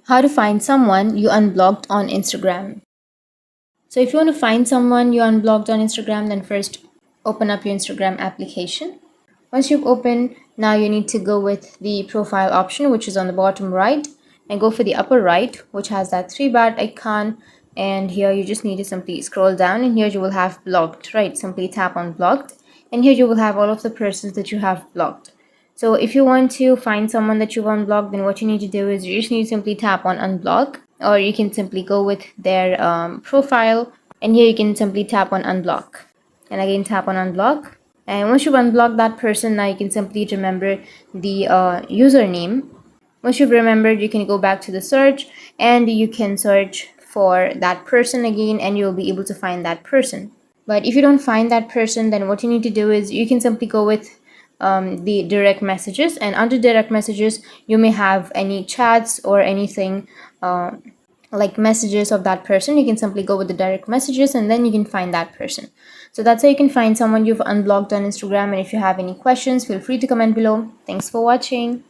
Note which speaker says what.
Speaker 1: How to find someone you unblocked on Instagram. So if you want to find someone you unblocked on Instagram, then first open up your Instagram application. Once you've opened, now you need to go with the profile option, which is on the bottom right, and go for the upper right, which has that three-bar icon. And here you just need to simply scroll down, and here you will have blocked, right? Simply tap on blocked, and here you will have all of the persons that you have blocked. So if you want to find someone that you've unblocked, then what you need to do is you just need to simply tap on unblock, or you can simply go with their profile, and here you can simply tap on unblock, and again tap on unblock. And once you've unblocked that person, now you can simply remember the username. Once you've remembered, you can go back to the search and you can search for that person again, and you'll be able to find that person. But if you don't find that person, then what you need to do is you can simply go with the direct messages, and under direct messages you may have any chats or anything like messages of that person. You can simply go with the direct messages, and then you can find that person. So that's how you can find someone you've unblocked on Instagram. And if you have any questions, feel free to comment below. Thanks for watching.